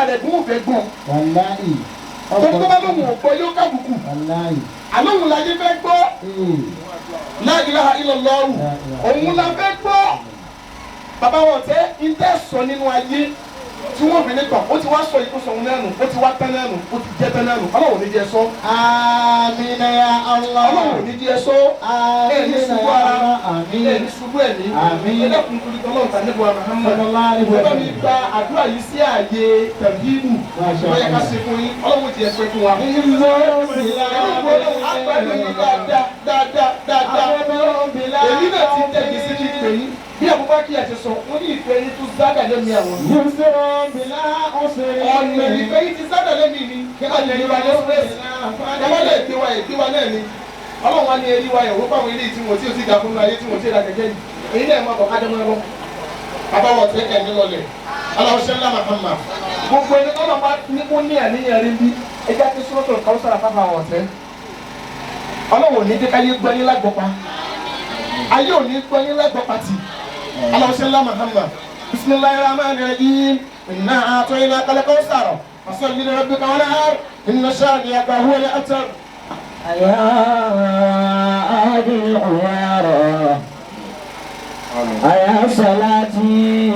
rẹ̀ gún òfẹ́ gbọ́n. wàláì. tó bá lóhùn ọ̀pọ̀ yóò kábùkù. wàláì. àlóhùn la yé fẹ́ gbọ́. la ilaha illallah òun la fẹ́ gbọ́. bàbá wọn tẹ́ ń tẹ́ sọ nínú ayé tí wọ́n fi ní tán ó ti wá sọ ìkóso òun náà nù ó ti wá tán náà nù ó ti jẹ́ tán náà nù ọlọ́run ní jẹ́ sọ. àmín ya Allah. ọlọ́run ní jẹ́ sọ. ẹ̀ ní ṣubú ara ẹ̀ ní ṣubú ẹ̀ ní. ẹlẹ́kùn torí tọ́lọ́run tà níbo Muhammad. ọlọ́run mi gba àdúrà yìí sí ààyè tẹ̀lifíìmù lọ́yẹ̀ ká ṣe fún yín ọlọ́run ti ẹ̀ pẹ́ fún wa. èmi náà ti tẹ̀ gbèsè kí pè yín bí Abubakar àti sọ wọn ní ìfẹ́ yín tó zádà lẹ́mìí àwọn. ọ̀nà ìfẹ́ yín ti zádà lẹ́mìí ni ọ̀nà ìwà lẹ́sírẹ́sì ẹ̀wọ́n lè gbé wa ègbé wa náà ni ọlọ́run wa ní erí wa yẹ̀wò fáwọn ilé tí wọ́n tí ò sí ga fún ayé tí wọ́n tí ò ra kẹ̀kẹ́ yìí èyí náà mọ̀ ọ̀kadà mọ́ ẹ̀rọ àbáwọ̀ tẹ́ ẹ̀mí lọlẹ̀ aláwọ̀ṣẹ́ ńlá Muhammad gbogbo ẹni tọ́lọ̀ bá ní kó ní àníyàn rí bí ẹja tí sọ́tò Kausar fáfá wọ̀ tẹ́ ọlọ́run ò ní jẹ́ káyé gbọ́yìn lágbọ́pa ayé ò ní gbọ́yìn lágbọ́pa tì اللهم صل على محمد بسم الله الرحمن الرحيم إنا أعطيناك الكوثر فصل لربك وانحر إن شانئك هو الأبتر يا أهدي العيار يا صلاتي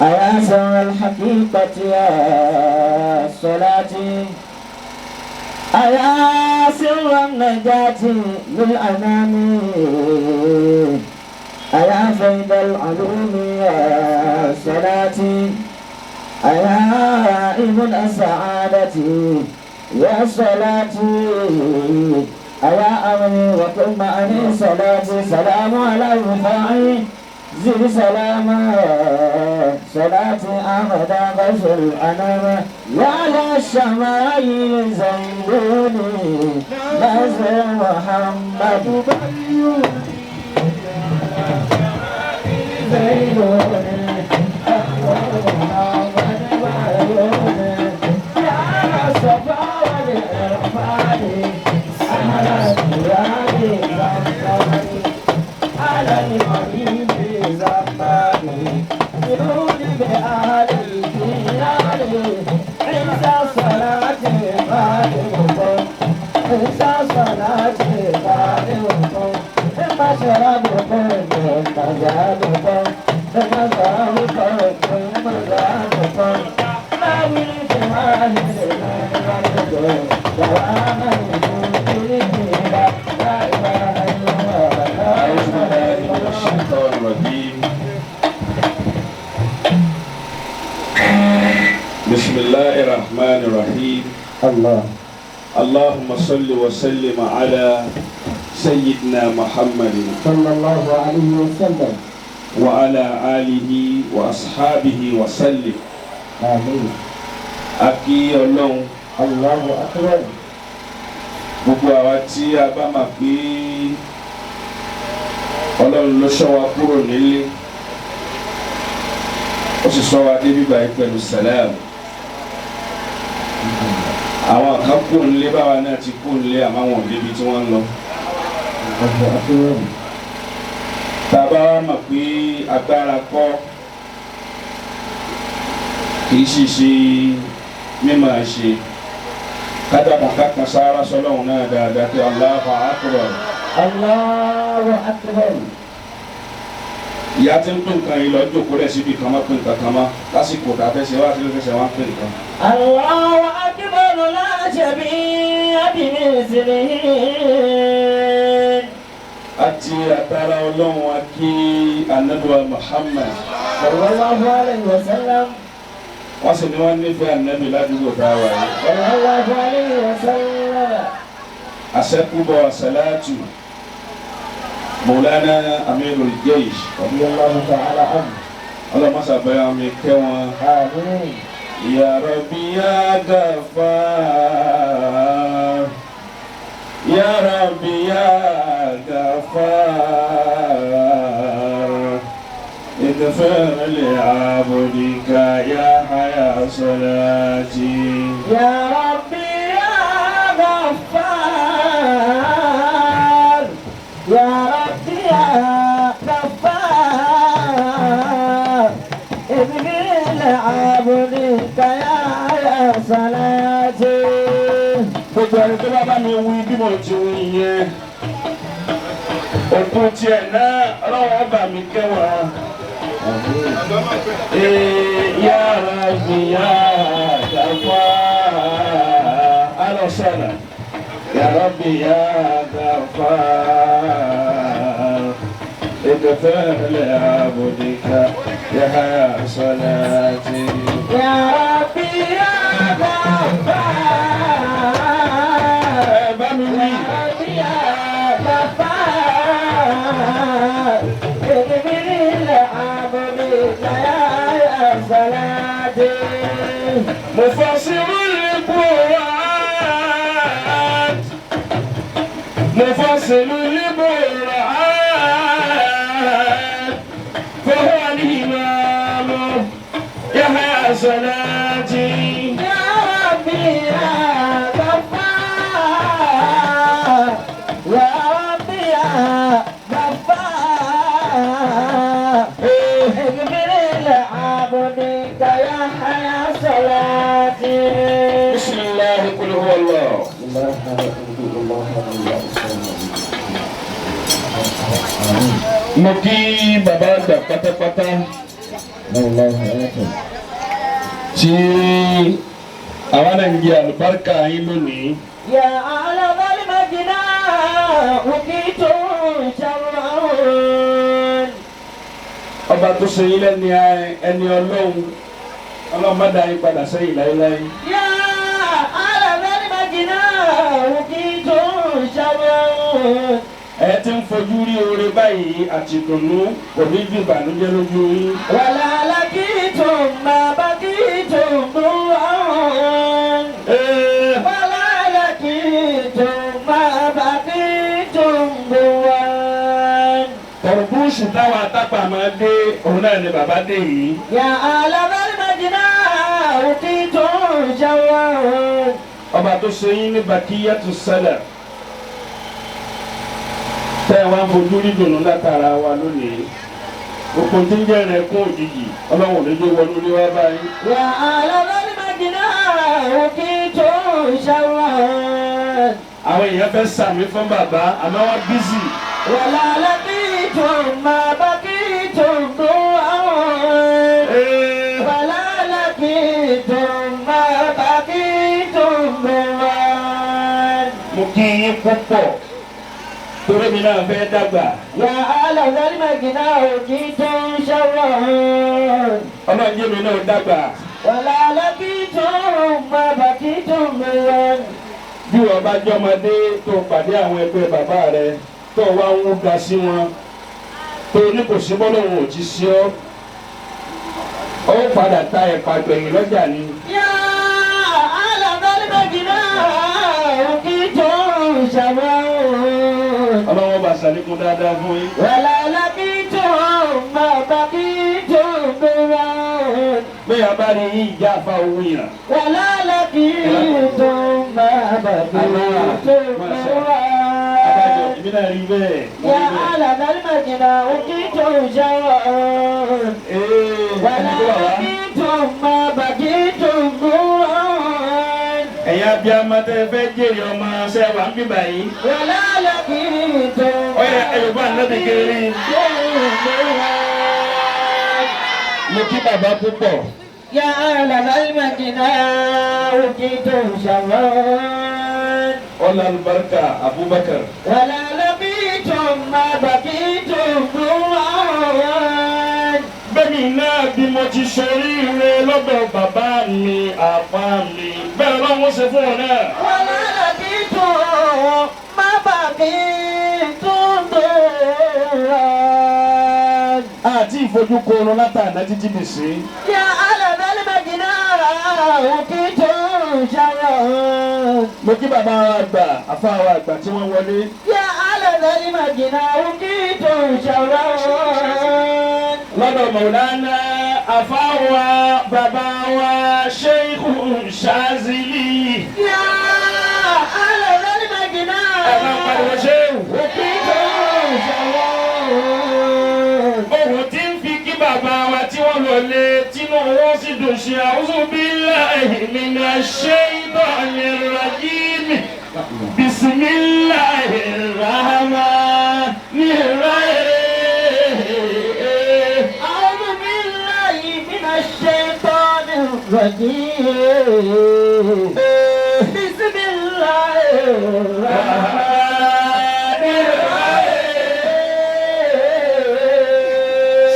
يا سوى الحقيقة يا صلاتي يا سر النجاة للأنام يا فيض العلوم يا صلاتي يا ابن السعادة يا صلاتي يا أمري وكن أني صلاتي سلام على الرفاعي زد سلاما صلاتي أحمد بشر الأنام يا للشمائل زيدوني نزل محمد زيدوني يا صفا والإرفان على الرياض زماني على الحبيب زماني يرود بآل الجيال عيسى صلاة قادمكم عيسى صلاة قادمكم مشربكم مزادكم مزادكم مزادكم ما ولد واحد دواما لا إله إلا الله الشيطان الرجيم بسم الله الرحمن الرحيم الله اللهم صل وسلم على سيدنا محمد صلى الله عليه وسلم وعلى آله وأصحابه وسلم آمين akí Ọlọ́run Allahu akbar gbogbo àwa tí a bá máa pé Ọlọ́run ló ṣọ́ wa kúrò nílé ó sì ṣọ́ wa débi báyìí pẹ̀lú sàlám àwọn kan kúrò nílé báwa náà ti kúrò nílé àmọ́ àwọn òdebi tí wọ́n ń lọ tá a bá wá mọ̀ pé agbára kọ́ kì í sì ṣe mímọ̀ ṣe kájàpọ̀ kákan sára sọlọ́run náà dáadáa pé Allahu akbar. Allahu akbar. ìyá tí ń pín nǹkan yìí lọ jókòó rẹ̀ síbi kan má pín nǹkan kan má lásìkò tá a fẹ́ ṣe wá sí lọ́sẹ̀ wá pín nǹkan. Allahu akbar la shabiha bimithlihi. àti àtàrà ọlọ́run wa kí anabiwa Muhammad sallallahu alayhi wa sallam. wọ́n sì ní wọ́n nífẹ̀ẹ́ anabi ládùúgbò tá a wà yìí. sallallahu alayhi wa sallam. àṣẹkùbọ̀ àṣàlátù Maulana Amirul Jaysh radiyallahu ta'ala anhu. ọlọ́mọṣà bẹ́ẹ̀ mi kẹ́ wọn. Àmín. Ya Rabbi ya Ghaffar Ya Rabbi ya Ghaffar اغفر لعبدك يا حيا صلاتي يا ربي يا غفار يا ربي يا غفار اغفر لعبدك يا صلاتي. gbogbo ẹni tó bá bá mi wí bí mo ti wí yẹn òkú tiẹ̀ náà ọlọ́wọ́ bá mi kẹwàá. Ya Rabbi ya Ghaffar alọ́sọ̀nà Ya Rabbi ya Ghaffar اغفر لعبدك يا صلاتي. يا ربي يا غفار يا غفار اغفر لعبدك يا صلاتي. مفسر القرآن مفصل القرآن فهو الإمام يحيى صلاتي. يا ربي يا غفار يا ربي يا غفار اغفر لعبدك يا حيا صلاتي. بسم الله قل هو الله. mo kí bàbá àgbà pátápátá tí àwa náà ń jẹ àlùbáríkà yín lónìí. يا أعلى المجنى وكيت شرعون. ọba tó ṣe yín lẹ́ni ẹni ọlọ́run ọlọ́run má dá yín padà sẹ́yìn láéláé. يا أعلى المجنى وكيت شرعون. ẹ ti ń fojú rí oore báyìí àti ìdùnnú kò ní ju ìbànújẹ́ lójú yín. ولا لقيتم ما بقيتم ضرعون. ولا لقيتم ما بقيتم ضرعون. tọ̀rọ̀bùsù táwọn atápà máa dé òun náà ni bàbá dé yìí. يا أعلى المجنى وكيت شرعون. ọba tó ṣe yín ní bàkíyàtú sálà tẹ́ ẹ wá ń fojú rí dùnú látara wa lónìí òkun tí ń jẹ́ rẹ̀ kún òjijì ọlọ́run lójú wọnú ní wá báyìí. يا أعلى المجنى وكيت شرعون. àwọn èèyàn fẹ́ sàmì fún bàbá àmọ́ wọ́n bízì. ولا لقيتم ما بقيتم ضرعون. ولا لقيتم ما بقيتم ضرعون. mo kí yín púpọ̀ torí mi náà fẹ́ dàgbà. يا أعلى المجنى وكيت شرعون. ọlọ́run jẹ́ mi náà dàgbà. ولا لقيتم ما بقيتم ضرعون. bí wọ́n bá jọmọdé tó pàdé àwọn ẹgbẹ́ bàbá rẹ tó wá ń ga sí wọn tó ní kò sí bọ́lọ́hún ò ti sí ọ́ ó padà ta ẹ̀pà gbẹ̀yìn lọ́jà ni. يا أعلى المجنى وكيت شرعون. ọlọ́wọ́ bá ṣàlékún dáadáa fún yín. ولا لقيتم ما بقيتم ضرعون. bí a bá rí yín ìjà àfa owó yàn. ولا لقيتم ما بقيتم ضرعون. èmi náà rí bẹ́ẹ̀. يا أعلى المجنى وكيت شرعون. ولا لقيتم ما بقيتم ضرعون. ẹ̀yin abiyamọ tẹ́ fẹ́ jèrè ọmọ sẹ́wà ń bíbà yìí. ولا لقيتم ọ̀yà ẹ̀yọ̀bá nàbì kéré. mo kí bàbá púpọ̀. يا أعلى المجنى وكيت شرعون. ọlá alùbáríkà Abubakar. ولا لقيتم ما بقيتم ضرعون. bẹ́ẹ̀ni náà bí mo ti ṣoríire lọ́dọ̀ bàbá mi àpá mi bẹ́ẹ̀ lọ́wọ́ ṣe fún wọn náà. ولا لقيتم ما بقيتم ضرعون. àti ìfojúkoro látàdá títí dì sí. يا أعلى المجنى وكيت شرعون. mo kí bàbá wa àgbà àfáà àgbà tí wọ́n wọlé. يا أعلى المجنى وكيت شرعون. lọ́dọ̀ Maulana àfáà bàbá wa Sheikh Shazili. يا أعلى المجنى ẹ̀ka pariwo ṣéwù. وكيت شرعون. ohun tí ń fi kí bàbá wa tí wọ́n wọlé tínú wọn sì dùn. تشي أعوذ بالله من الشيطان الرجيم بسم الله الرحمن الرحيم أعوذ بالله من الشيطان الرجيم بسم الله الرحمن الرحيم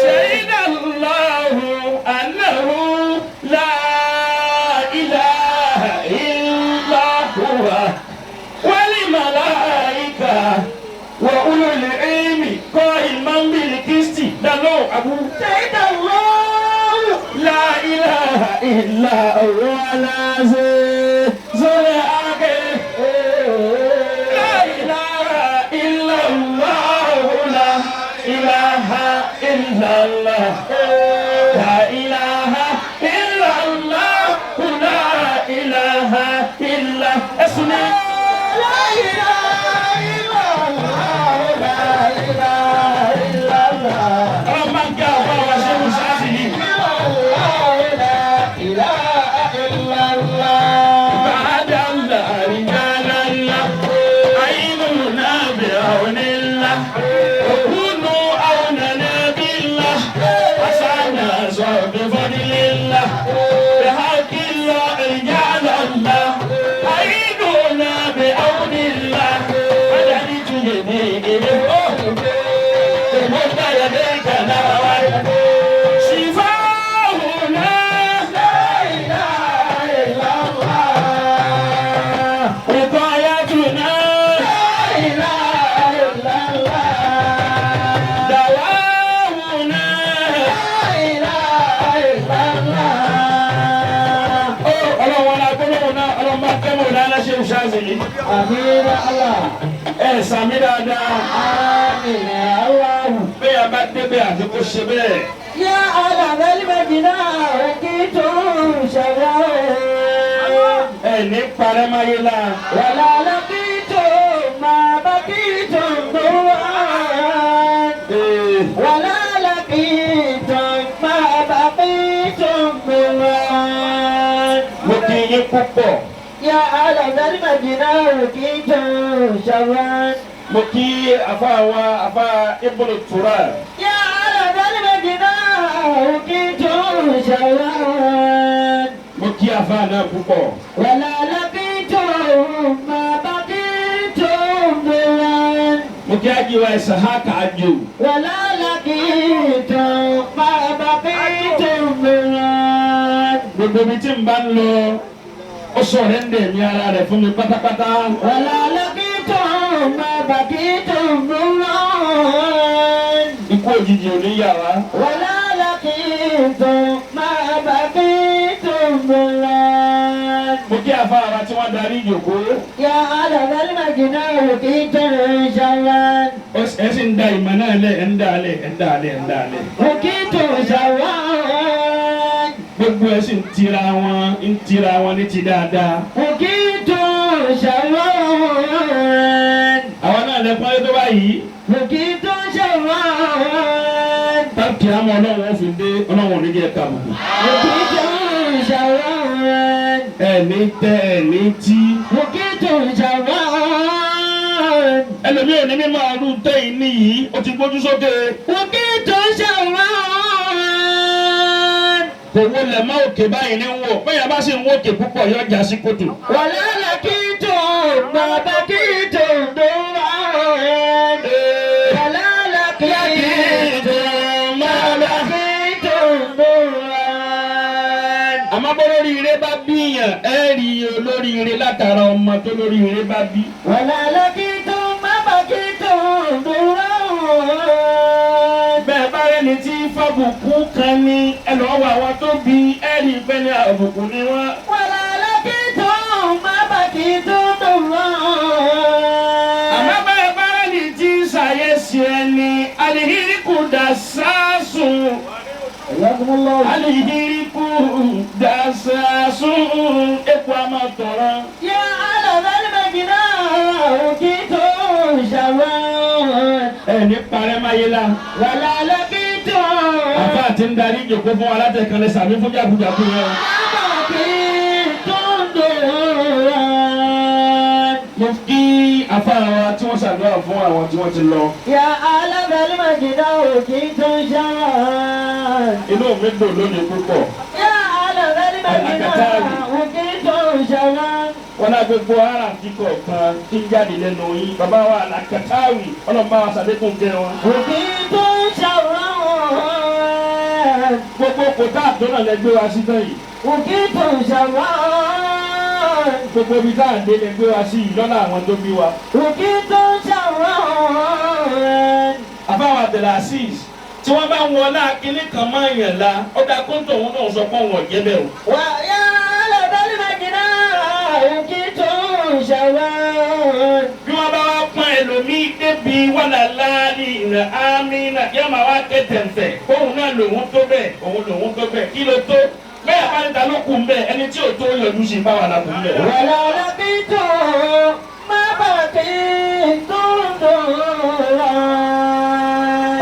شهد الله أنه لا إله إلا هو والملائكة وأولو العلم قائما بالقسط دلو أبو شهد الله لا إله إلا هو العزيز ذو لا إله إلا الله لا إله إلا الله لا إله إلا الله لا إله إلا اسمه لا إله إلا الله لا إله إلا الله رمك يا بابا شيخ شافعي لا إله إلا الله بعد الله رجال الله عيننا بعون الله وكونوا عوننا بالله حسنا بفضل الله بحق الله رجال الله عيننا بعون الله مدد يديك بمد يديك نوال شفاؤنا لا إله إلا الله وقايتنا لا إله إلا الله دواؤنا لا إله إلا الله ọlọ́run wọn la gbọ́dọ̀ náà ọlọ́run bá kẹ́mọ̀ dáná ṣe ń ṣáàzìlì آمين الله ẹ sàmì dáadáa آمين الله bẹ́ẹ̀ a bá débẹ̀ àti kó ṣe bẹ́ẹ̀ يا أهل المدينة وكيتم شرعا ẹ ní parẹ́máyé la ولا لقيتم ما بقيتم ضرا ولا لقيتم ما بقيتم ضرا mo kí yín púpọ̀ يا أهل المدينة وكيتم شرعا mo kí afa wa afa ibùdó tura يا أهل المدينة وكيتم شرعا mo kí afa náà púpọ̀ ولا لقيتم ما بقيتم ضرا mo kí ajiwa Isahaka Ajo ولا لقيتم ما بقيتم ضرا gbogbo mi tí n bá ń lọ ó sọ̀rọ̀ ẹ̀ ń dẹ̀ mi ara rẹ̀ fún mi pátápátá ولا لقيتم ما بقيتم ضرا ikú òjijì ò ní yà wá. ولا لقيتم ما بقيتم ضرا mo kí afa ara tí wọ́n darí ìjòkó يا أهل المدينة وكيتم شرا ẹ sì ń da ìmọ̀ náà lẹ̀ ẹ̀ ń dà lẹ̀ ẹ̀ ń dà lẹ̀ ẹ̀ ń dà lẹ̀. وكيتم شرا gbogbo ẹ sì ń tira wọn ní ti dáadáa. وكيتم شرا àwọn náà lẹ pọ́n tó báyìí. وكيتم شرا táàkì àmọ́ ọlọ́run fi dé ọlọ́run ò ní jẹ́ ká bùkù. وكيتم شرا ẹni tẹ ẹni tí. وكيتم شرا ẹlòmíì ò ní mímọ ọdún tẹ́yìn níyì ó ti gbójú sókè. وكيتم شرا kò wọlé má òkè báyìí ní wò bẹ́ẹ̀ bá sì ń wò òkè púpọ̀ yóò já sí kòtò. ولا لقيتم ما بقيتم ضرا ولا لقيتم ما بقيتم ضرا àmọ́ bó lóríire bá bíyàn ẹ rí olóríire látara ọmọ tó lóríire bá bí. ولا لقيتم ما بقيتم ضرا bẹ́ẹ̀ bá rẹ́ni tí fábùkù kan ní ẹlọ́wọ́ àwọn tó bí ẹ̀rí ìpẹ́lẹ̀ àbùkù ni wọ́n. ولا لقيتم ما بقيتم ضرا àmọ́ bẹ́ẹ̀ bá rẹ́ni tí ṣàyẹ̀sí ẹni alìhíríkù dà sáàsùn حياكم الله alìhíríkù dà sáàsùn epo àmọ́ tọ̀rọ̀. يا أهل المدينة وكيتم شرا ẹni parẹ́ máyé la. ولا لقيتم àfa tí ń darí ìjòkó fún alátẹ̀kànlẹ̀ sàmí fún jákujàku yẹn. mo kí afárá tí wọ́n ṣàdúrà fún àwọn tí wọ́n ti lọ. Ya alábẹ́lí màjìdá òkè tó ń ṣáà. inú mi dùn lónìí púpọ̀. Ya alábẹ́lí màjìdá òkè tó ń ṣáà. wọn náà gbogbo ara kíkọ kan tí ń jáde lẹ́nu yín bàbá wa Al-Katawi ọlọ́mọba wa sàdékùn gẹ wọn. òkè tó ń ṣáà. gbogbo kòtà tó náà lẹ gbé wa sí tán yìí. òkè tó ń ṣáà. gbogbo ibi tá à ń dé lè gbé wa sí yìí lọ́nà àwọn tó bí wa. òkè tó ń ṣàwọ̀. àbáwọ̀ Abdulaziz tí wọ́n bá ń wọlé akínní kan máa ń yàn la ó dá kóńtò òun náà sọ pé òun ọ̀jẹ́ bẹ́ẹ̀ o. wà á yá lọ́dọ́lì májìlá òkè tó ń ṣàwọ̀. bí wọ́n bá wá pọ́n ẹlòmíì débi wàlà láàlì ìnà àmínà yóò máa wá ké tẹ̀ǹtẹ̀ òun náà lòun tó bẹ́ẹ̀ òun lòun tó bẹ́ẹ̀ kí ló tó bẹ́ẹ̀ abáníta ló kù ń bẹ́ẹ̀ ẹni tí ò tó yọjú sí báwa la kù ń bẹ́ẹ̀. wàlá ọ̀làbí tó má bàtí tó ń dòrò.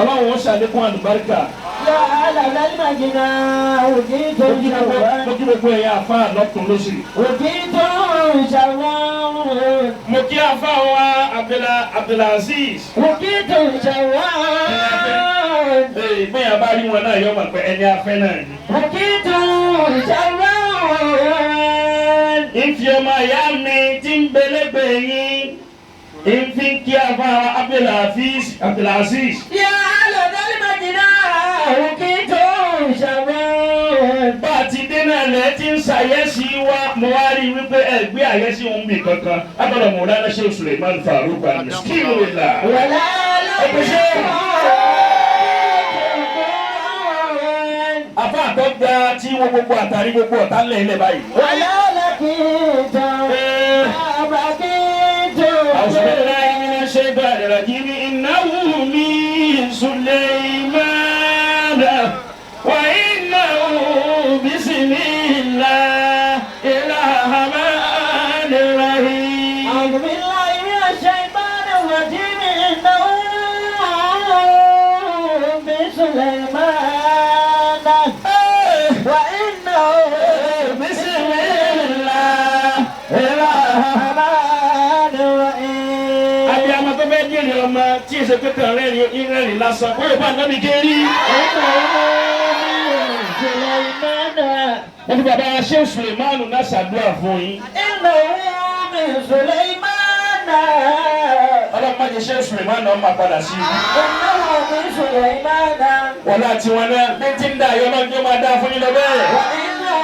ọlọ́run ó ṣàlékún àlùbáríkà. yà á lọ́dọ́lì májìlá òkè tó ń ṣàwọ̀. lójú gbogbo ẹ̀yà àfa lọ́tún lósì. òkè tó ń ṣàwọ̀. mo kí àfa wa Abdulaziz. òkè tó ń ṣàwọ̀. bẹ́ẹ̀ bá rí wọn náà yọ ọmọ pé ẹni afẹ́ náà ni. òkè tó ń ṣàwọ̀. ìfi ọmọ ìyá mi tí ń belẹ́gbẹ̀ yín ìfi kí àfa Abdulaziz. yà á lọ́dọ́lì májìlá òkè tó ń ṣàwọ̀. bá a ti dé náà lẹ́ tí ń ṣàyẹ́sí wa mo wá rí i wípé ẹ gbé àyẹ́sí òun bì kankan látọ̀dọ̀ Mawlana Sheikh Suleiman Farouk al-Miskinullah. wàlá ọ̀pẹ̀ṣẹ́ àfa àtọ́gbà tí wọ́n gbogbo àtàrí gbogbo ọ̀tá ńlẹ̀ ilẹ̀ báyìí. wàlá làkìtà àbàkìtà. أعوذ بالله من الشيطان الرجيم إنه من سليمان وإنه بسم الله الرحمن الرحيم. أعوذ بالله من الشيطان الرجيم إنه بسليمان وإنه بسم الله الرحمن الرحيم. àbí àmọ́ tó fẹ́ jèrè ọmọ tí èsè kékeré rẹ̀ ìrẹ́rìn lásán wọ́n yóò bá nàbí kérí. wọ́n fi bàbá wa Sheikh Suleiman náà ṣàdúrà fún yín. إنه من سليمان. ọlọ́run má jẹ́ Sheikh Suleiman náà máa padà sí i. إنه من سليمان. wọ́n láti wọn náà bí tí ń dà yọ lọ́jọ́ máa dá fún yín lọ bẹ́ẹ̀. وإنه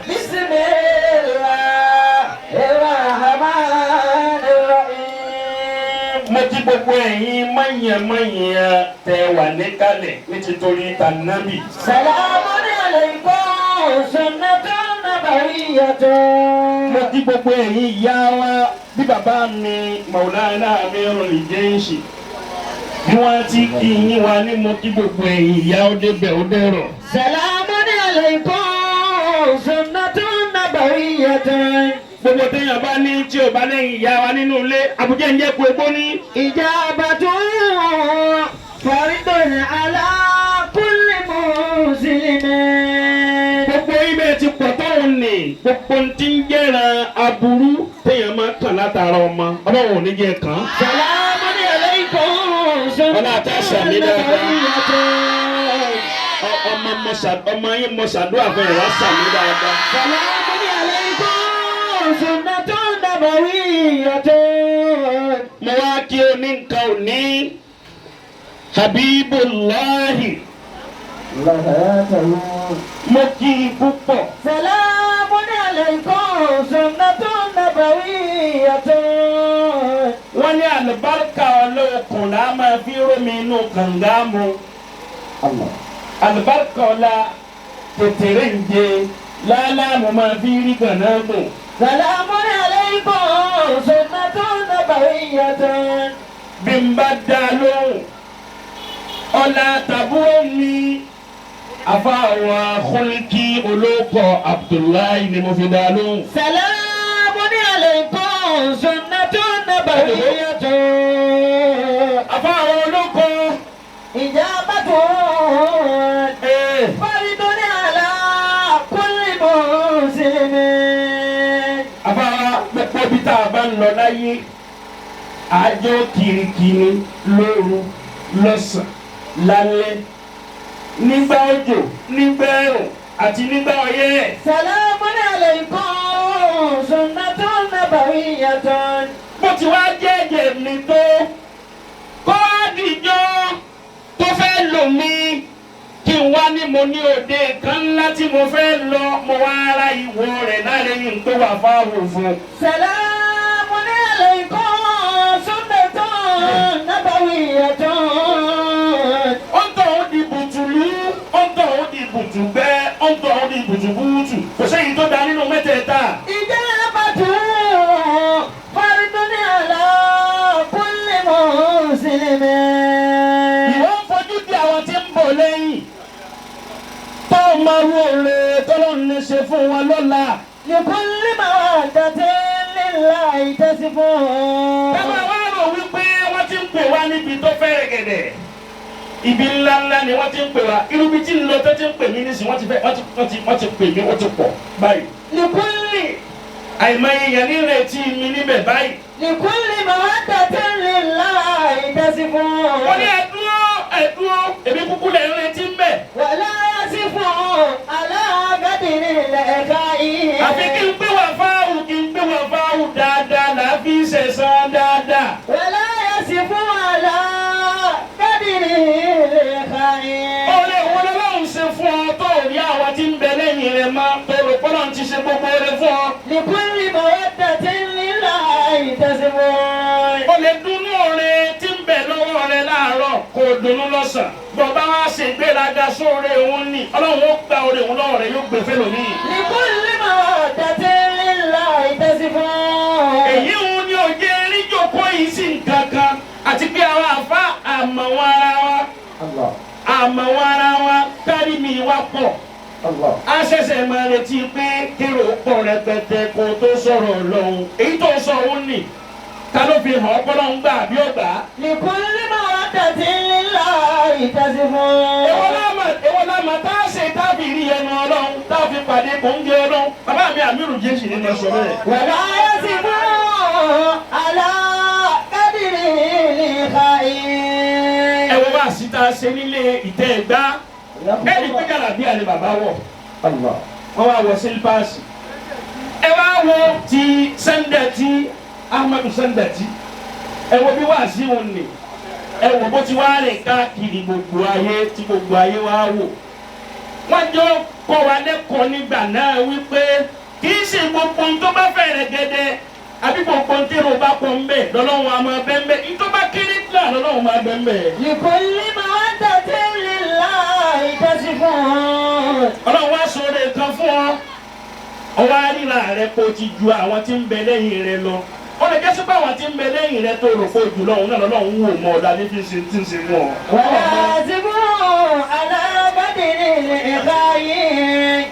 بسم الله الرحمن الرحيم. mo kí gbogbo ẹ̀yin mọ̀nyẹ̀mọ̀nyẹ̀ tẹ wà níkàlẹ̀ ní títorí tànàbì. سلام عليكم سنة نبوية. mo kí gbogbo ẹ̀yin ìyá wa bí bàbá mi Maulana Amirul Jaysh bí wọ́n ti kí yín wa ní mo kí gbogbo ẹ̀yin ìyá ó débẹ̀ ó dẹ̀rọ̀. سلام عليكم سنة نبوية. gbogbo téèyàn bá ní tí ò bá lẹ́yìn ìyá wa nínú ilé àbújá ń jẹ́ kó egbó ní. إجابة فرض على كل مسلم. gbogbo ibẹ̀ ti pọ̀ tóun ní gbogbo ti ń jẹ́ran aburú téèyàn máa kàn látara ọmọ ọlọ́run ò ní jẹ́ kàn. سلام عليكم سنة ọlá àti àṣà mi dáadáa. نبوية. ọmọ yín mo ṣàdúrà fún ìwà sàmì dáadáa. سلام عليكم سنة نبوية. mo wá kí o ní nǹkan òní Habibullahi mo kí i púpọ̀. سلام عليكم سنة نبوية. wọ́n ní àlùbáríkà olókùn là á máa fi rómi inú kànga mu. àlùbáríkà ọ̀la tètèrè ń jẹ láàlámù máa fi rí gànà mù. سلام عليكم سنة نبوية. bí n bá dá lóhùn ọ̀la tàbúrò mi àfàwọn akọ́lẹ́kì olóko Abdullahi ni mo fi dá lóhùn. سلام عليكم سنة نبوية. àfàwọn olóko إجابة ń lọ láyé àjọ kirikiri lóru lọ́sàn lálẹ́ nígbà òjò nígbà ẹ̀rùn àti nígbà ọyẹ́. Salamun alaykum sunnatun nabawiyyatun. bó ti wá jẹ́ ẹ̀jẹ̀ mi tó kó àdìjọ́ tó fẹ́ lò mí kí n wá ní mo ní òde kan ńlá tí mo fẹ́ lọ mo wá ara ìwọ rẹ̀ láàrin yìí tó wà fáwọn fún. Salamun alaykum sunnatun nabawiyyatun. ó ń tọ̀ ó di bùtùlù ó ń tọ̀ ó di bùtùgbẹ́ ó ń tọ̀ ó di bùtùbùtù kò sẹ́yìn tó da nínú mẹ́tẹ̀ẹ̀ta. Ijabatu fardun ala kulli muslimin. ìwọ ń fojú di àwọn tí ń bọ̀ lẹ́yìn tó máa wọ rè tọ́lọ́run lè ṣe fún wọn lọ́la. Likulli mawaddatin lillahi tasifun. Bàbá wa rò wípé wọ́n ti ń pè wá níbi tó fẹ́rẹ̀ gẹ̀dẹ̀. Ibi ńláńlá ni wọ́n ti ń pè wá. Irú bí tí ń lọ tó ti ń pè mí nísìnyí wọ́n ti pè mí ó ti pọ̀ báyìí. Likulli Àìmọye yẹn ní ìrètí mi níbẹ̀ báyìí. likulli mawaddatin lillahi tasifun. Wọ́n ní ẹ̀dúró èmi kúkú lẹ̀ ń retí ń bẹ̀. Wala yasifun ala qadri al-iqa'i. Àfi kí n gbé wà fáwù dáadáa làá fi ṣẹ̀san dáadáa. Wala yasifun ala qadri al-iqa'i. Olè wo lọ́lọ́run ṣe fún ọ tó rí àwọn tí ń bẹ lẹ́yìn rẹ̀ máa tó rò pé Ọlọ́run ti ṣe gbogbo rẹ̀ fún ọ. Likulli mawaddatin lillahi tasifun. O lè dunnú oore tí ń bẹ lọ́wọ́ rẹ láàárọ̀ kó o dunnú lọ́sàn. Bọ̀dá wa ṣe ìgbéraga sóore òun ni Ọlọ́run ó gba oore òun lọ́wọ́ rẹ yóò gbé fẹ́lòmíì. Likulli mawaddatin lillahi tasifun. Èyí òun ni òye eríjòkó yìí sí nǹkan kan àti pé àwọn àfa àmọ̀wọ́n ara wa kárí mi wá pọ̀. A ṣẹ̀ṣẹ̀ máa retí pé kérò pọ̀ rẹpẹtẹ kó tó sọ̀rọ̀ lọ́hùn. Èyí tó sọ òun nì ta ló fi hàn ọpọlọ ń gbà bí ó gbà á. Likulli mawaddatin lillahi tasifun. Èwo lámà tá a ṣe tábì rí ẹnu Ọlọ́run tá a fi pàdé kòńgé Ọlọ́run. Bàbá mi Àmírù Jésì nínú ẹ̀sọ́ bẹ́ẹ̀. Wala yasifun ala qadri al-iqa'i. Ẹ wo bá a sì tá a ṣe nílé ìtẹ́ ẹ̀gbá. Ẹni pé jàlábíà ni bàbá wọ̀. Wọ́n wá wọ sílípáàsì. Ẹ wá wo ti Sẹ́ńdẹ̀tì Ahmadu Sẹ́ńdẹ̀tì. Ẹ wo bí wàá sí òun nì. Ẹ wo bó ti wá rìn káàkiri gbogbo ayé tí gbogbo ayé wá wò. Wọ́n jọ kọ́ wa lẹ́kọ̀ọ́ nígbà náà wípé kì í ṣe gbogbo ohun tó bá fẹ̀rẹ̀ gẹ́dẹ́ àbí gbogbo ohun tí èrò bá pọ̀ ń bẹ̀ lọ́lọ́run a máa bẹ́ ń bẹ̀. Ìtọ́ bá kéré náà lọ́lọ́run máa bẹ́ ń bẹ̀. Likulli mawaddatin lillahi tasifun. Ọlọ́run wá sọ̀rọ̀ kan fún ọ. Ọwọ́ àríra rẹ kò ti ju àwọn tí ń bẹ lẹ́yìn rẹ lọ. Ó lè jẹ́ sí pé àwọn tí ń bẹ lẹ́yìn rẹ tó rò pé jù lọ́hùn náà lọ́lọ́run wò mọ́ ọ̀dà ní fi ṣe tí ń ṣe fún ọ. Wala yasifun ala qadri al-iqa'i.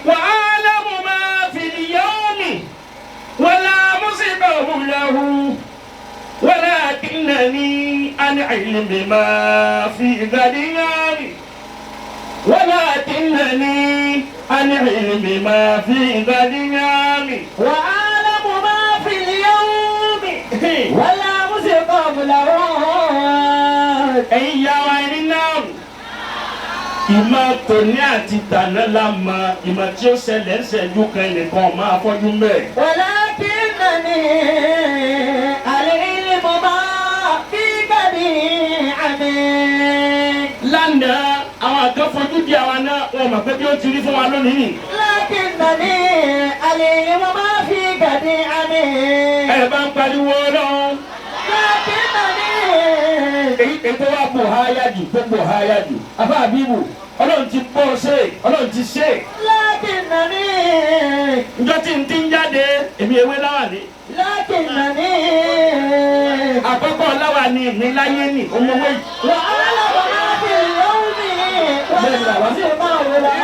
وأعلم ما في اليوم ولا مصيبه له ولكنني عن علم ما في غد ولكنني عن علم ما في غد وأعلم ما في اليوم ولا مسقم له. ẹ̀yin ya wa ẹni náà ìmọ̀ tòní àti tàná la mọ ìmọ̀ tí ó ṣẹlẹ̀ ń ṣẹ́jú kan nìkan máa fọ́jú mẹ́. ولكنني العلم ما في غد عميق. lánàá àwọn kan fojú di àwa náà wọn mọ̀ pé bí ó ti rí fún wa lónìí. لكنني العلم ما في غد عميق. ẹ bá ń pariwo lọ́wọ́. لكنني ètò wa bò háyà jù tó bò háyà jù. àbá àbíbù Ọlọ́run ti bọ́ ṣe Ọlọ́run ti ṣe. لكنني njọ́ tí n ti ń jáde èmi ewé láwà ní. لكنني àkọ́kọ́ láwà ní mi láyé ní ọmọwé yìí. وأعلم ما في اليوم ولا مسقم له.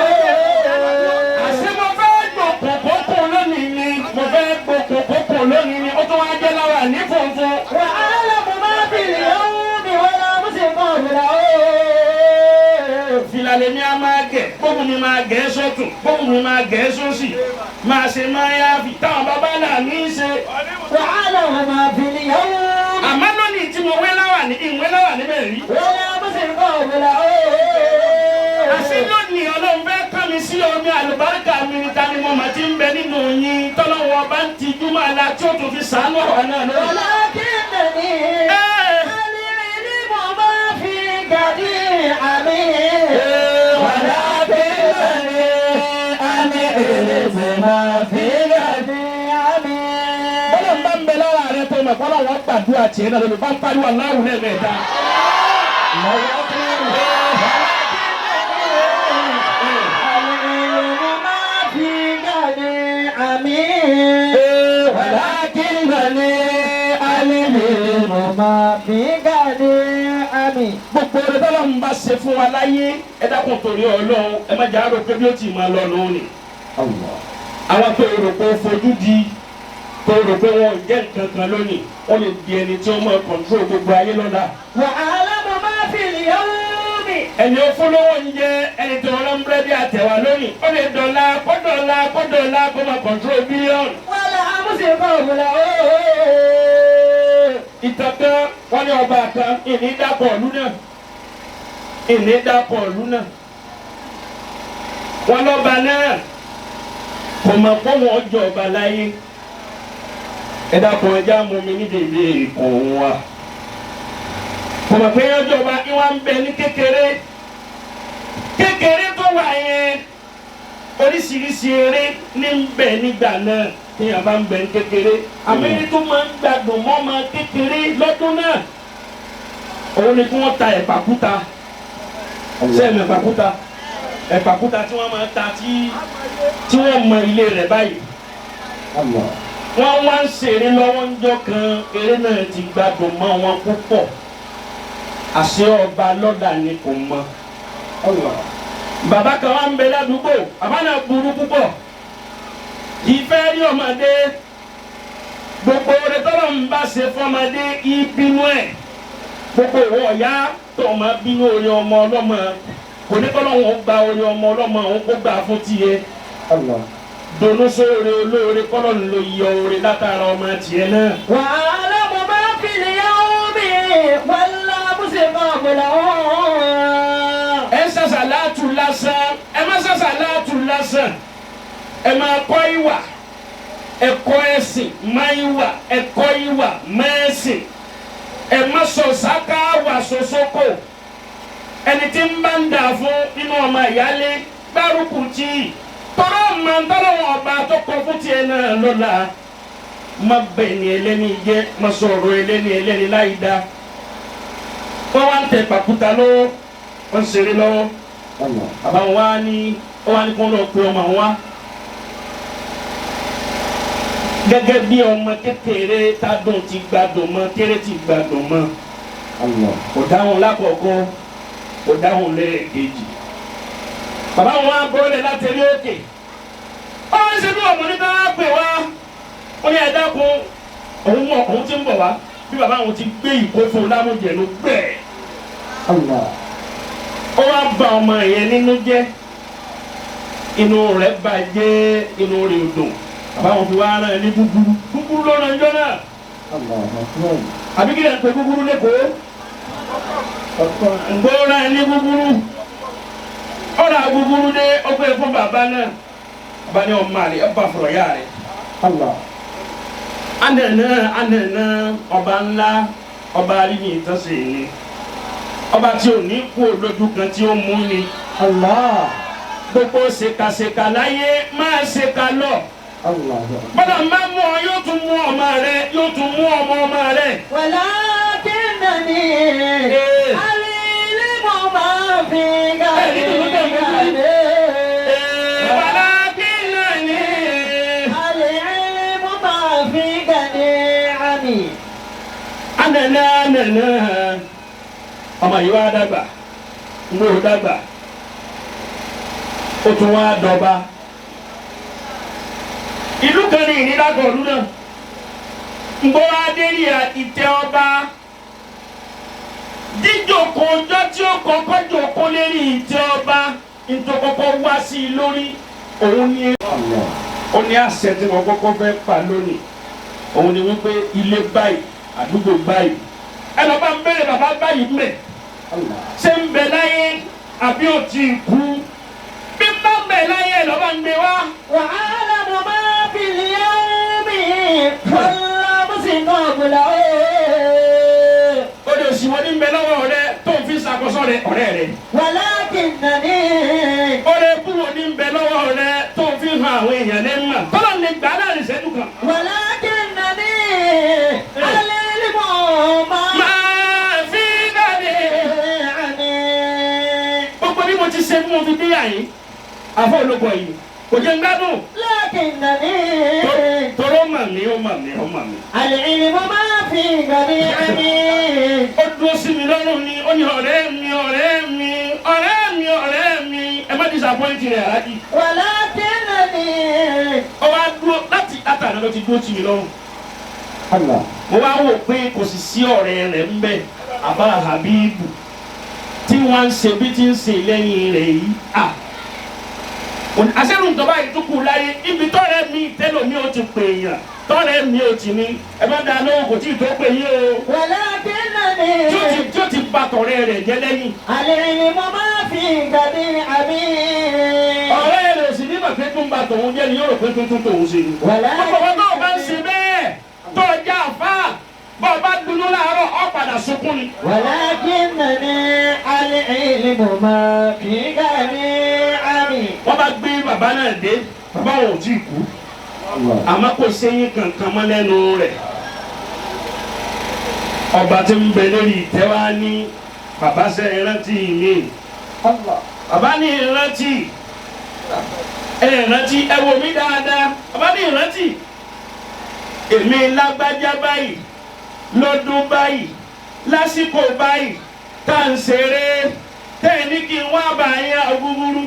àṣé mo fẹ́ gbòkò kókò lónìí ni mo fẹ́ gbòkò kókò lónìí ni ó tún wá jẹ́ láwà ní funfun. وأعلم ما في اليوم ولا مسقم له. fìlà lèmi á máa gẹ̀ gbogbo mi máa gẹ̀ sọ́tún gbogbo wù mí máa gẹ̀ sósì máa ṣe máa yá fi táwọn bàbá náà ní í ṣe. wàhálà wọn máa fi ní yàwó. àmọ́ lónìí tí mo wé láwà ní ìwé láwà níbẹ̀ rí. wọ́n yà bó ṣe kọ́ òmìnira àṣé lónìí ọlọ́run fẹ́ kọ́ mi sí omi àlùbáríkà mi níta ni mo máa ti ń bẹ nínú yín tọ́lọ́wọ́ bá ń tijú máa la tí ó tún fi sàánú ọ̀rọ̀ náà lórí. wọ́lá kí n tẹ̀lé alìrí mo máa fi gàdí àmì. wọ́lá kí n tẹ̀lé alìrí mo máa fi gàdí àmì. bọ́lá ń bá ń bẹ lára rẹ tó mọ̀ kọ́lá wọn gbàdúrà tiẹ̀ náà lórí bá ń pariwo aláwọ̀ lẹ́ẹ̀mẹ́ta. gbogbo rẹ tọ́lọ́ ń bá ṣe fún wa láyé ẹ dákun torí Ọlọ́run ẹ má jà á rò pé bí ó ti máa lọ lónìí. àwọn tó rò pé ó fojú di tó rò pé wọn ò jẹ́ nǹkan kan lónìí wọ́n lè di ẹni tí ó máa kọ̀ǹtró gbogbo ayé lọ́la. wàhálà mo máa fi ìyàwó mi. ẹni ó fún lówó ń jẹ ẹni tó rán búrẹ́dì àtẹ̀wá lónìí ó lè dọ̀la kó máa kọ̀ǹtró bílíọ̀nù. wàhálà amúṣe kọ́ òmìnira ìtàkàn wọn ní ọba kan ìní dàpọ̀ ìlú náà wọn lọ́ba náà kò mọ̀ pé wọ́n jọ ọba láyé ẹ dákun ẹja mú mi ní dèbè ìkùn wa kò mọ̀ pé yọjọ́ ọba ìwà ń bẹ ní kékeré tó wà yẹn oríṣiríṣi eré ní ń bẹ nígbà náà téèyàn bá ń bẹ ní kékeré àmì tó máa ń gbádùn mọ́ ọmọ kékeré lọ́dún náà òun ni kí wọ́n ta ẹ̀pàkúta sẹ́ẹ̀mù ẹ̀pàkúta tí wọ́n máa ta tí wọ́n mọ ilé rẹ̀ báyìí wọ́n wá ń ṣeré lọ́wọ́ ńjọ́ kan eré náà ti gbádùn mọ́ wọn púpọ̀ àṣẹ ọba lọ́dà ni kò mọ bàbá kan wá ń bẹ ládùúgbò bàbá náà burú púpọ̀ ìfẹ́ rí ọmọdé gbogbo rẹ̀ tọ́lọ̀ ń bá ṣe fọmọdé ìbínú ẹ̀ gbogbo ìwọ ọ̀yá tó ọmọ bínú orí ọmọ ọlọ́mọ kò ní kọ́ lọ́wọ́ gba orí ọmọ ọlọ́mọ òun kó gbà fún tiẹ̀ dunu sóore olóore kọ́lọ́ ń lo iye oore látara ọmọ tiẹ̀ náà. wàhálà mo máa fi ìyàwó mi wàhálà amúṣe kọ́ òmìnira ẹ ṣàṣàlátù lásán ẹ má ṣàṣàlátù lásán ẹ máa kọ́ ìwà ẹ̀kọ́ ẹ̀sìn máa ìwà ẹ̀kọ́ ìwà mẹ́ẹ̀sìn ẹ má sọ sáká wà sọ́sọ́kò ẹni tí ń bá ń dà fún nínú ọmọ ìyálé gbárùkù tí tọ́rọ máa ń tọ́rọ wọn ọba tó kọ fún tiẹ̀ náà lọ́la má bẹ̀ ní ẹlẹ́ni jẹ́ má sọ̀rọ̀ ẹlẹ́ni láì dá wọ́n wá ń tẹ pàkúta lọ́wọ́ wọ́n ń ṣeré lọ́wọ́ àbáwọn wá ní kí wọ́n lọ pe ọmọ wa gẹ́gẹ́ bí ọmọ kékeré tádùn ti gbádùn mọ́ kéré ti gbádùn mọ́ kò dáhùn lákọ̀ọ́kọ́ kò dáhùn lẹ́ẹ̀kejì bàbá wọn á bọ́ọ̀lẹ̀ láti rí òkè ó ń ṣe bí ọmọ nígbà wá pè wá ó ní ẹ̀dá kun òun ti ń bọ̀ wá bí bàbá wọn ti gbé ìkó fún un lámújẹ ló gbẹ̀ ó wá bà ọmọ yẹn nínú jẹ́ inú rẹ̀ bàjẹ́ inú rẹ̀ ò dùn bàbá wọn fi wá rán ẹ ní gúgúrú lọ́nà ìjọ náà àbí kí lè pe gúgúrú lẹ́kọ̀ọ́ ǹgbọ́ rán ẹ ní gúgúrú ọ̀rọ̀ gúgúrú dé ó pé fún bàbá náà bàbá ní ọmọ rẹ̀ ọba fọ̀rọ̀ yá rẹ̀ anẹ̀nà ọba ńlá ọba aríyìn ìtọ́sẹ̀ ni ọba tí ò ní kú olójú kan tí ó mú ni gbogbo ṣèkàṣèkà láyé máa ṣèkà lọ. bọ́dà máa mú ọ yóò tún mú ọmọ rẹ yóò tún mú ọmọ rẹ. wàlá kí nàní alílé mo máa fi gàdé gàdé. wàlá kí nàní alílé mo máa fi gàdé àmì. anana ọmọ yìí wá dàgbà ń gbé o dàgbà ó tún wá dọba ìlú kan ní ìnílágọ̀ ọdún náà ngbọ́ adéríà ìtẹ́ ọba jíjòkó ọjọ́ tí ó kọ́kọ́ jòkó lérí ìtẹ́ ọba ntòkọ́kọ́ wá sí i lórí òun ní àṣẹ tí wọ́n kọ́kọ́ fẹ́ pa lónìí òun ni wípé ilé báyìí àdúgbò báyìí ẹ lọ bá ń bẹ̀rẹ̀ bàbá báyìí mẹ́ ṣé ń bẹ láyé àbí ò tí ì kú bí ń bá ń bẹ láyé ẹ lọ bá ń gbé wá. wàhálà mo máa fi lè mi kọ́lá mo sì ń gbọ́gbọ́lá o. ó lè sì wọ́n ní ń bẹ lọ́wọ́ rẹ tó ń fi ṣàkóso rẹ ọ̀rẹ́ rẹ. walakinnani. ó lè kú wọ́n ní ń bẹ lọ́wọ́ rẹ tó ń fi hàn àwọn èèyàn lẹ́nu mà tọ́lọ̀ lè gbà láàrin ìṣẹ́jú kan. walakinnani al-ilmu máa fi dàdé. gbogbo bí mo ti ṣe fún mo fi dé àyín àfọ olóko yìí kò jẹ́ ń gbádùn. lakinnani. tọ́lọ́ mà mí ó mà mí ó mà mí. al-ilmu máa fi dàdé àmì. ó dúró sí mi lọ́rùn ni ó ní ọ̀rẹ́ mi ọ̀rẹ́ mi ọ̀rẹ́ mi ọ̀rẹ́ mi ẹ má disappoint rẹ̀ aláàjì. walakinnani. ó wá dúró láti àtàná ló ti dúró tì mí lọ́rùn. mo wá wò pé kò sì sí ọ̀rẹ́ rẹ̀ ń bẹ àbá Habibu tí wọ́n ń ṣe bí tí ń ṣe lẹ́yìn rẹ̀ yìí. àṣẹ́rù ń tọ́ba ìtukù láyé ibi tọ́rẹ́ mi tẹ́lọ̀ mi ò ti pè èèyàn tọ́rẹ́ mi ò ti ní ẹ bá dáa lóhùn kò tí ì tó pè yín o. walakinnani. tí ó ti ba tọ̀rẹ́ rẹ̀ jẹ́ lẹ́yìn. al-ilmu máa fi dàdé àmì. ọ̀rẹ́ rẹ̀ sì nígbà pé tó ń ba tòun jẹ́ ni yóò rò pé tuntun tòun ṣe ni. ọ̀pọ̀ tó o bá ń ṣe bẹ́ẹ̀ tó o já àfa bọ́ ọ bá dunú láàárọ̀ ọ padà sunkún ni. walakinnani al-ilmu máa fi dàdé àmì. wọ́n bá gbé bàbá náà dé bàbá wọn ò tí ì kú àmọ́ kò séyìn kankan mọ́ lẹ́nu rẹ̀ ọba tí ń bẹ lórí ìtẹ́ wá ní bàbá ṣe ìrántí mi bàbá ní ìrántí ẹ wò mí dáadáa bàbá ní ìrántí èmi lágbájá báyìí lọ́dún báyìí lásìkò báyìí tá à ń ṣeré tẹ́ ẹ ní kí n wá bá yín àgúgúrú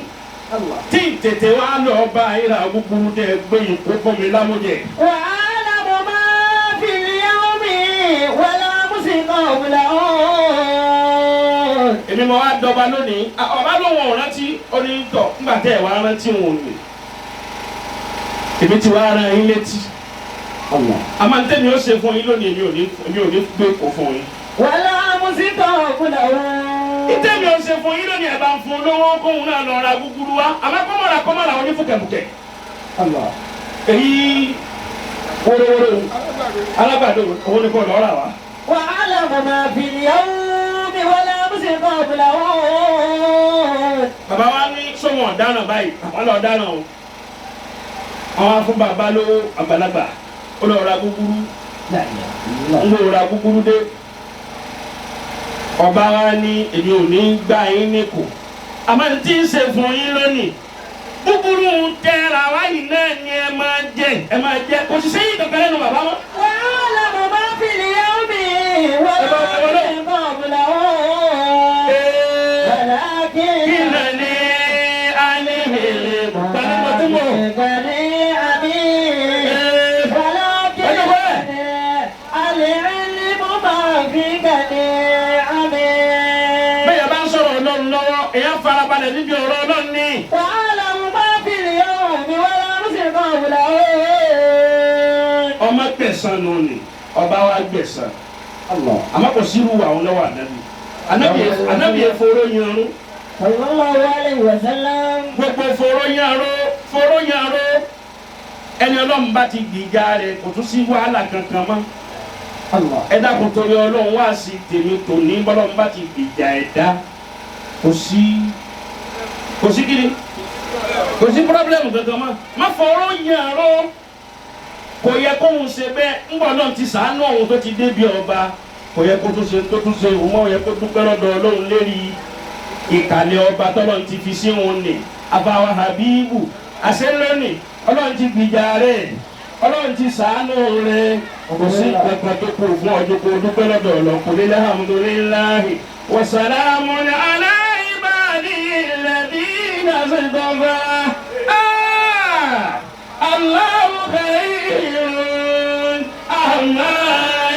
tí tètè wá lọ bá yín àgúgúrú tẹ́ ẹ gbé yín kó fún mi lámújẹ. wàhálà mo máa fi yawmi wala musiqahu lahu. èmi mo wá dọba lónìí ọba ló wọn rántí onítọ̀ nígbà tẹ́ ẹ̀ wá rántí wọn ni èmi ti wá ara yín létí àmọ́ ní tẹ́mi ó ṣe fún yín lónìí èmi ò ní gbé kó fún yín. wala musiqahu lahu. ìtẹ́mi ó ṣe fún yín lónìí ẹ̀ bá ń fún lówó kóhun náà lọ ra gúgúrú wa àmọ́ kọ́mọ́ra wọn ní fúkẹ́fúkẹ́. èyí wórówóró alágbàdo òun ni kò lọ́ọ́ rà wá. wàhálà mo máa fi yawmi wala musiqahu lahu. bàbá wa ní sọ́wọ́n ọ̀daràn báyìí àwọn lọ́ọ́ dáràn o àwọn afún bàbá lówó àgbàlagbà ó lọ́ọ́ ra gúgúrú ń lọ́ọ́ ra gúgúrú dé ọba wa ní èmi ò ní gbà yín níkù àmọ́ ní tí ń ṣe fún yín lónìí gúgúrú tẹ́ra wáyé náà ni ẹ máa jẹ kò sì sẹ́yìn kankan lẹ́nu bàbá wọn. wàhálà mo máa fi yawmi wala musiqahu lahu. kí náà ní alẹ́ ìhèlè gbanígbàtúmọ̀. bẹ́ẹ̀ bá ń sọ̀rọ̀ ọlọ́run lọ́wọ́ èèyàn farabalẹ̀ níbi ọ̀rọ̀ ọlọ́run ní. wàhálà mo máa fi yawmi wala musiqahu lahu. ọmọ gbẹ̀san nù ni ọba wa gbẹ̀san àmọ́ kò sí irú àwọn lọ́wọ́ ànábì eforo yanru. sallallahu alayhi wa sallam. gbogbo foro yanru ẹni ọlọ́run bá ti gbìjà rẹ̀ kò tún sí wàhálà kankan mọ́. ẹ dákun torí ọlọ́run wá sí tèmi tòní bọ́lọ́run bá ti gbìjà ẹ̀dá kò sí kiri kò sí pírọ́blẹ́mù kankan mọ́ má fọ̀rọ̀ yanru. kò yẹ kó ń ṣe bẹ́ẹ̀ ńgbọ́ náà ti sàánú ọ̀hún tó ti débi ọba kò yẹ kó tún ṣe òun mọ́ yẹ kó dúpẹ́ lọ́dọ̀ ọlọ́run lérí ìkàlẹ̀ ọba tọ́lọ́run ti fi sí òun nì àbáwá Habibu àṣẹ lónìí ọlọ́run ti gbìjà rẹ̀ ọlọ́run ti sàánú rẹ̀ kò sí kankan tó kù fún ọjọ́ kó dúpẹ́ lọ́dọ̀ ọlọ́kùnrin alhamdulillahi wa salamun ala ibadihi alladhina istafa. Allahu khayrun amma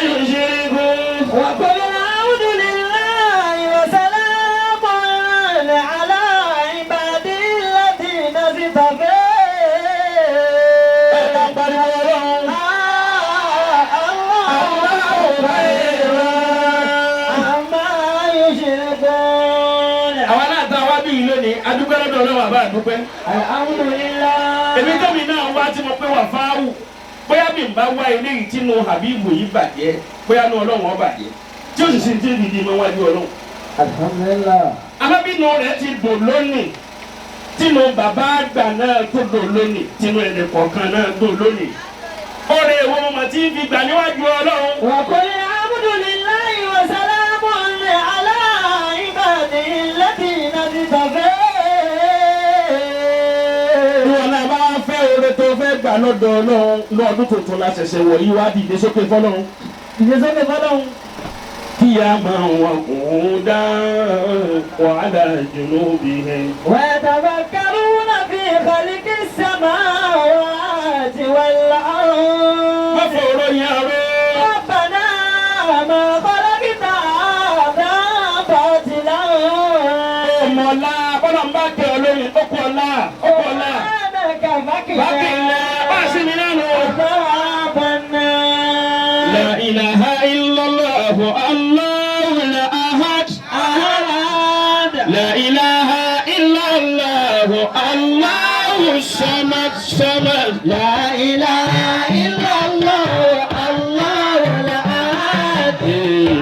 yushrikun. wa qul a'udhu billahi wa salamun ala ibadihi alladhina istafa. ọlọ́run àbá àdúpẹ́. Alhamdulillah. èmi tẹ́mi náà wá tí mo pé wà fáwù bóyá bí n bá wá ilé yìí tí mo Habibu yìí bàjẹ́ bóyá ní ọlọ́run ó bàjẹ́ tí ó sì sì ti dìde mọ́ wájú ọlọ́run. Alhamdulillah. alábìnú rẹ̀ ti dò lónìí tínú bàbá àgbà náà tó dò lónìí tínú ẹ̀dẹ̀ kọ̀ọ̀kan náà dò lónìí. ọ̀rẹ́ ìwọ ọmọ tí ń fi gbà níwájú ọlọ́run. Wa qul alhamdulillahi wa salamun ala ibadihi alladhina istafa. ìwọ náà bá fẹ́ oore tó fẹ́ gbà lọ́dọ̀ ọlọ́run lọ́dún tuntun la ṣẹ̀ṣẹ̀ wọ̀ yí wá dìde sókè fọlọ́run. Dìde sókè fọlọ́run. kí a máa wà kún dá wàhálà junubihim. ويتفكرون في خلق السماوات والأرض. má fọ̀rọ̀ yẹn rẹ̀. ربنا ما خلقت هذا باطلا. ọmọlá bọ́lá ń bá kẹ́ ọ lórí ọkọ̀ ọ̀la ọkọ̀ ọ̀la. سبحانك bákìlẹ̀ فقنا bá a sì ní lánàá. عذاب النار. la ilaha illallah allahu la ahad. أحد. la ilaha illallah allahu samad samad. لا إله إلا الله الله الأحد.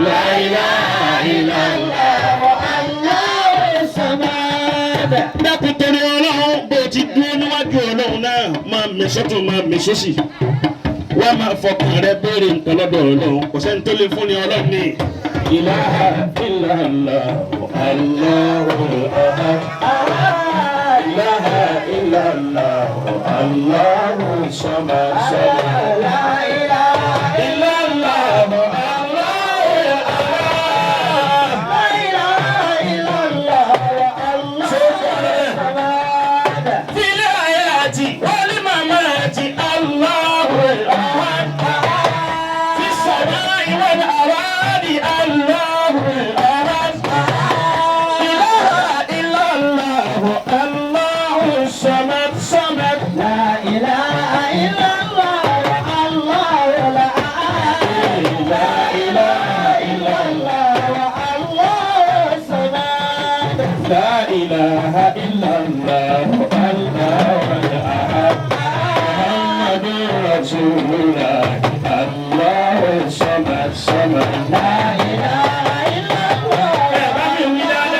la ilaha illallah. الله الصمد. dákun torí ọlọ́run bó ti dúró níwájú ọlọ́run náà máa mẹ́sọ́tún máa mẹ́sọ́sì wá máa fọkàn rẹ béèrè nǹkan lọ́dọ̀ ọlọ́run kò sẹ́ni tó lè fún ni ọlọ́run ní. ilaha illallah allahu ahad. ilaha illallah allahu samad samad. لا إله illallah allahu ahad. لا إله إلا الله الله الصمد. في الآيات والممات الله الأحد. في السماء والأرض الله الأحد. إله إلا الله الله الصمد صمد. لا إله إلا الله الله الأحد. لا إله إلا الله الله الصمد. لا إله إلا الله الله الأحد. محمد رسول الله الله الصمد صمد. لا إله إلا الله لا إله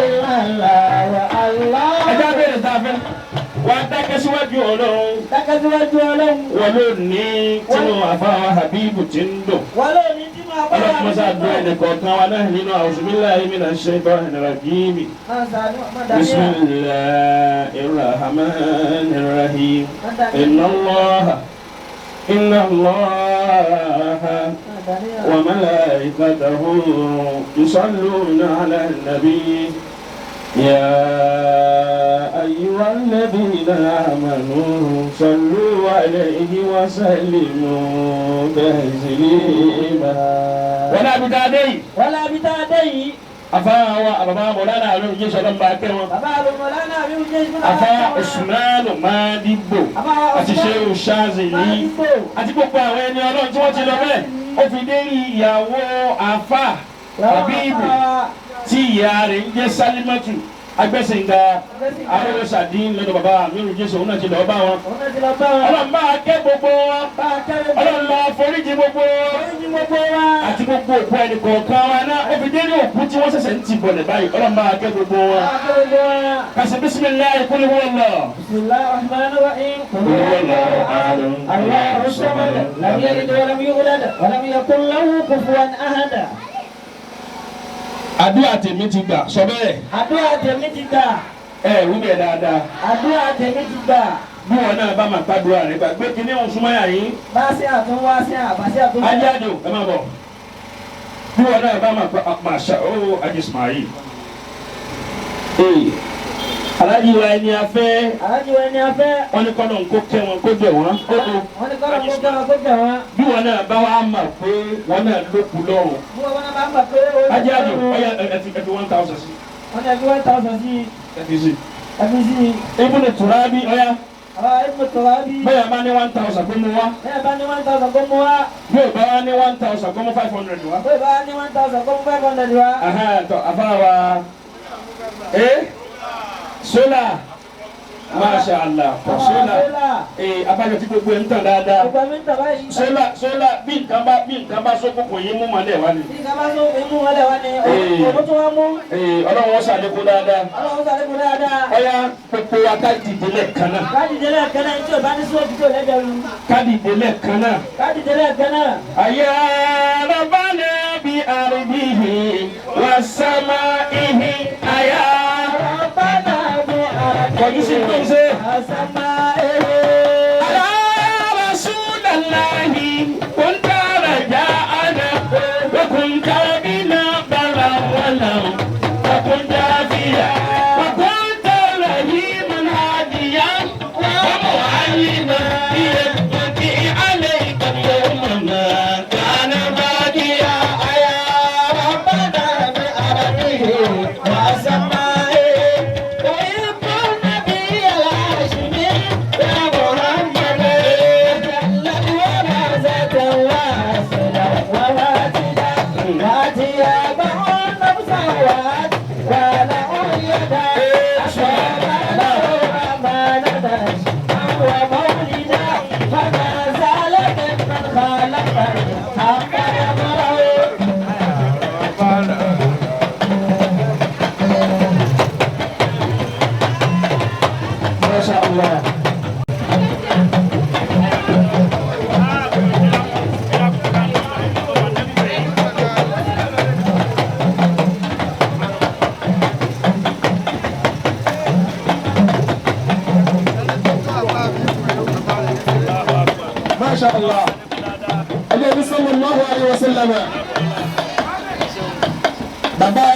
إلا الله الله. ẹja bẹ̀rẹ̀ sáfẹ́ wà á dákẹ́ síwájú ọlọ́run Dákẹ́síwájú Ọlọ́run. wọ́n ló ní tínú àfáà Habibu tí ń dùn Wọ́n ló ní tí máa bá ọlọ́run mọ́sá dùn ẹnì kọ̀ọ̀kan wa náà nínú a'udhu billahi minash shaitanir rajim. bismillahir rahmanir rahim. inna allaha wa malaikatahu yusalluna ala nabi. يا أيها الذين آمنوا صلوا عليه وسلموا تسليما. ولا بدادي ولا بتادي. أفا أبا مولانا علوم جيش الله باكر Bàbá Àlùmọ̀lánà mi ò jẹ́ ìṣúná. أفا عثمان Madibo àti Shehu Shazili àti gbogbo àwọn ẹni Ọlọ́run tí wọ́n ti lọ bẹ́ẹ̀ ó fi dé ìyàwó àfà Habibu tí ìyá rẹ̀ ń jẹ́ Salimatu agbẹ́sìnga arẹ́wẹ́sàdín lọ́dọ̀ bàbá Amiru Jésù òun náà ti lọ́ọ́ bá wọn. Ọlọ́run bá a kẹ́ gbogbo wọn Ọlọ́run bá a foríjì gbogbo wọn àti gbogbo òkú ẹnì kọ̀ọ̀kan wa náà ó fi dé ní òkú tí wọ́n ṣẹ̀ṣẹ̀ ń ti bọ̀lẹ̀ báyìí Ọlọ́run bá a kẹ́ gbogbo wọn. kàṣẹ bisimilayi kúlẹ̀ wọ́n lọ. Bismillahirrahmanirrahim. Allahu samad. Lam yalid wa lam yulad wa lam yakun lahu kufuwan ahad. àdúrà tèmi ti gbà sọ bẹ́ẹ̀. Àdúrà tèmi ti gbà. ẹ wí bẹ́ẹ̀ dáadáa. Àdúrà tèmi ti gbà. bí wọn náà bá máa gbàdúrà rẹ gbàgbé kíní ọ̀hún súnmọ́ yà yín. Bá sí àtún wá sí àbá sí àtún. ajé àjò ẹ máa bọ̀. bí wọn náà bá máa ṣá ó ajé Ismail. alájí wa ẹni afẹ́. Alájí wa ẹni afẹ́. wọ́n ní kọ́nà kó kẹ́ wọn kó bẹ̀ wọ́n. Wọ́n ní kọ́nà kó kẹ́ wọn kó bẹ̀ wọ́n. bí wọn náà bá wà mà pé wọn náà lókù lọ́rùn. Bí wọ́n bá gbà pé ó. ajé àjò ọ̀yà ẹ̀fí 1000 sí. Wọ́n ní ẹbí 1000 sí. ẹ̀fí sí. Ẹbí sí. Ibn Turabi ọ̀yà. Ibn Turabi. bẹ́ẹ̀ bá ní 1000 kó mú wá. Bẹ́ẹ̀ bá ní 1000 kó mú wá. bí o bá ní 1000 kó mú 500 wá. Bẹ́ẹ̀ bá ní 1000 kó mú 500 wá. tọ́ afáwa Sola. Masha Allah. Sola. Abájọ tí gbogbo ẹ̀ ń tàn dáadáa. Sola bí nǹkan bá sókò kò yín mú mọ́lẹ̀ wá ni. Ọlọ́run wọn ṣàlékún dáadáa. Ọya pẹpẹ wa ká dìde lẹ́ẹ̀kan náà. Ká dìde lẹ́ẹ̀kan náà. Ayé Rabbana bi ardihi wa samaihi ayé Rabbana bi ardihi. Kọjú sí tó ń ṣe. Ala Rasulallahi kunta raja'ana wa kunta bina barawala wa kunta fiya wa kunta rahiman hadiyan wa mu'alliman biyadati alayka yawmana kana badiya ya Rabbana bi ardihi wa samaihi wa ibna bi al-hashimi ya Muhammad jalla wa razata wa sala wa watida watiya ba'un nabsawat wa la uyada ashara la amanada wa mawlida fa ma zalat man khalaqa hatta yamra ما شاء الله. ما شاء الله. النبي صلى الله عليه وسلم. Bàbá